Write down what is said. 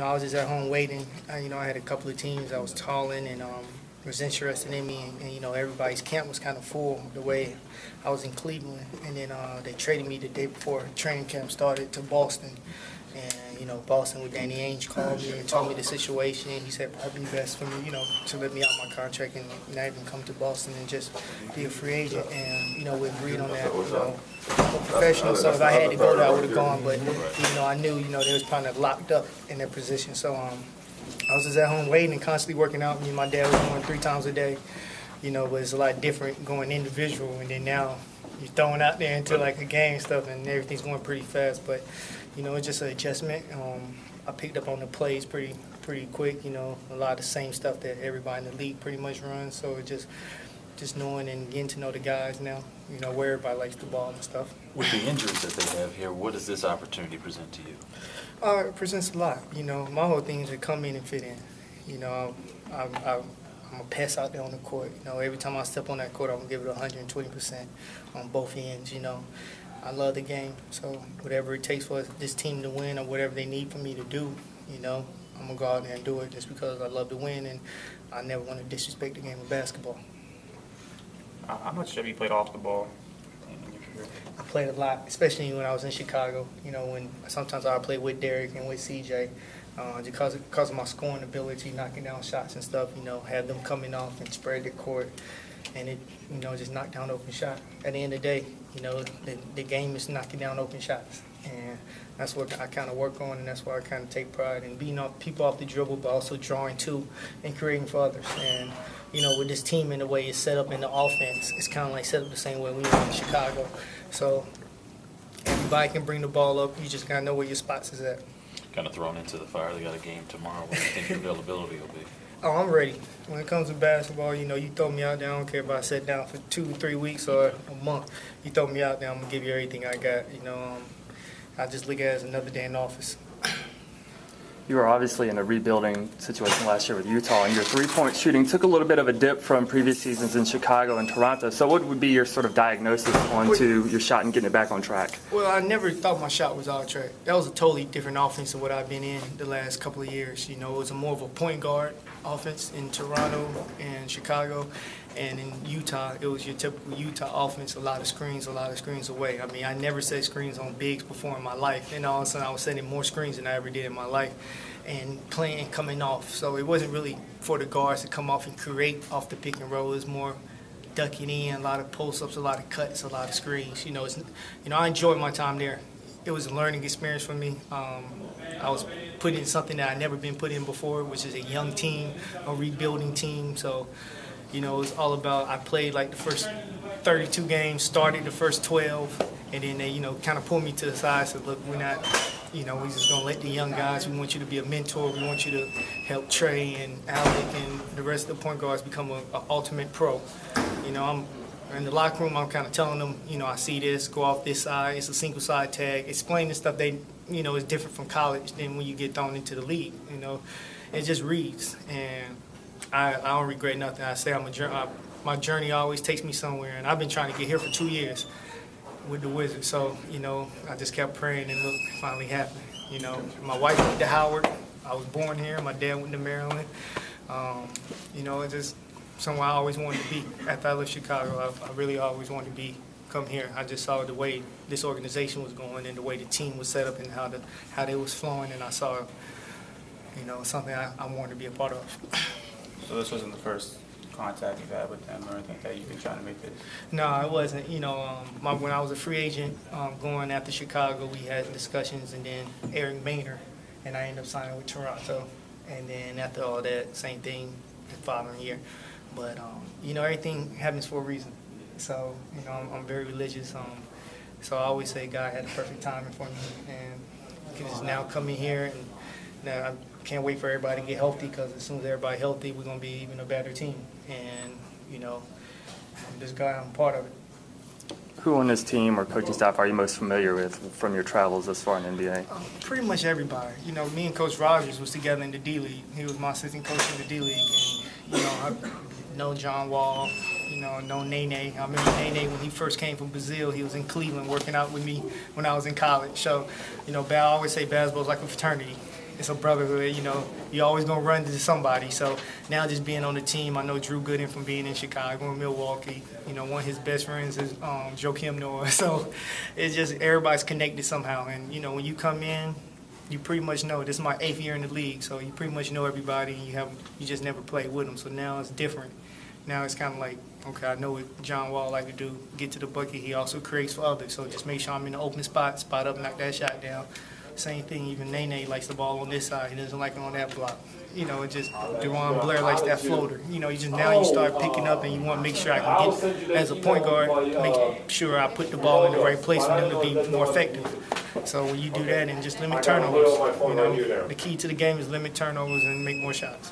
I was just at home waiting. I had a couple of teams I was calling and was interested in me, and everybody's camp was kind of full the way I was in Cleveland, and then they traded me the day before training camp started to Boston. And, Boston with Danny Ainge called me and told me the situation. He said probably best for me, to let me out my contract and not even come to Boston and just be a free agent. And, we agreed on that. I'm a professional, so if I had to go there, I would have gone. But, I knew, they was kind of locked up in their position. So I was just at home waiting and constantly working out. Me and my dad was going 3 times a day. But it's a lot different going individual, and then now you're thrown out there into like a game stuff, and everything's going pretty fast. But it's just an adjustment. I picked up on the plays pretty quick. A lot of the same stuff that everybody in the league pretty much runs. So it just knowing and getting to know the guys now. Where everybody likes the ball and stuff. With the injuries that they have here, what does this opportunity present to you? It presents a lot. My whole thing is to come in and fit in. I'm a pest out there on the court. Every time I step on that court, I'm going to give it 120% on both ends. I love the game. So whatever it takes for this team to win or whatever they need for me to do, I'm going to go out there and do it just because I love to win, and I never want to disrespect the game of basketball. How much have you played off the ball in your career? I played a lot, especially when I was in Chicago. When sometimes I played with Derek and with CJ. Because of my scoring ability, knocking down shots and stuff, have them coming off and spread the court, and it, just knock down open shot. At the end of the day, the game is knocking down open shots, and that's what I kind of work on, and that's why I kind of take pride in beating people off the dribble, but also drawing to and creating for others. And with this team and the way it's set up in the offense, it's kind of like set up the same way we were in Chicago. So everybody can bring the ball up. You just gotta know where your spots is at. Kind of thrown into the fire. They got a game tomorrow. What do you think your availability will be? Oh, I'm ready. When it comes to basketball, you throw me out there. I don't care if I sit down for 2 or 3 weeks or a month. You throw me out there, I'm going to give you everything I got. I just look at it as another day in the office. You were obviously in a rebuilding situation last year with Utah, and your three-point shooting took a little bit of a dip from previous seasons in Chicago and Toronto. So what would be your sort of diagnosis onto your shot and getting it back on track? Well, I never thought my shot was out track. That was a totally different offense than what I've been in the last couple of years. It was more of a point guard offense in Toronto and Chicago. And in Utah, it was your typical Utah offense, a lot of screens away. I mean, I never set screens on bigs before in my life. And all of a sudden, I was setting more screens than I ever did in my life and playing and coming off. So it wasn't really for the guards to come off and create off the pick and roll. It was more ducking in, a lot of post-ups, a lot of cuts, a lot of screens. I enjoyed my time there. It was a learning experience for me. I was put in something that I'd never been put in before, which is a young team, a rebuilding team. So, it was all about, I played like the first 32 games, started the first 12, and then they, kind of pulled me to the side, said, look, we're not, we're just going to let the young guys, we want you to be a mentor, we want you to help Trey and Alec and the rest of the point guards become an ultimate pro. I'm in the locker room, I'm kind of telling them, I see this, go off this side, it's a single side tag, explain the stuff they, is different from college than when you get thrown into the league, it just reads, and I don't regret nothing. I say my journey always takes me somewhere, and I've been trying to get here for 2 years with the Wizards. So, I just kept praying, and look, it finally happened. My wife went to Howard. I was born here. My dad went to Maryland. It's just somewhere I always wanted to be. After I left Chicago, I really always wanted to come here. I just saw the way this organization was going and the way the team was set up and how they was flowing, and I saw, something I wanted to be a part of. So this wasn't the first contact you've had with them or anything that you've been trying to make this? No, it wasn't. When I was a free agent going after Chicago, we had discussions, and then Eric Boehner, and I ended up signing with Toronto. And then after all that, same thing the following year. But, everything happens for a reason. So, I'm very religious. So I always say God had the perfect timing for me. And I can just now come in here, and now I can't wait for everybody to get healthy, because as soon as everybody's healthy, we're going to be even a better team. And, this guy, I'm part of it. Who on this team or coaching staff are you most familiar with from your travels thus far in the NBA? Pretty much everybody. Me and Coach Rogers was together in the D-League. He was my assistant coach in the D-League. And, I know John Wall, know Nene. I remember Nene when he first came from Brazil. He was in Cleveland working out with me when I was in college. So, I always say basketball is like a fraternity. it's a brotherhood. You know, you're always gonna run into somebody. So now just being on the team, I know Drew Gooden from being in Chicago and Milwaukee. You know, one of his best friends is Joakim Noah. So it's just everybody's connected somehow. And you know, when you come in, you pretty much know. This is my 8th year in the league, so you pretty much know everybody. And you just never played with them. So now it's different. Now it's kind of like, okay, I know what John Wall like to do, get to the bucket. He also creates for others. So just make sure I'm in the open spot up, knock that shot down. Same thing, even Nene likes the ball on this side. He doesn't like it on that block. You know, it just, Deron Blair likes that floater. You know, now you start picking up and you want to make sure I can get, as a point guard, make sure I put the ball in the right place for them to be more effective. So when you do that and just limit turnovers, you know, the key to the game is limit turnovers and make more shots.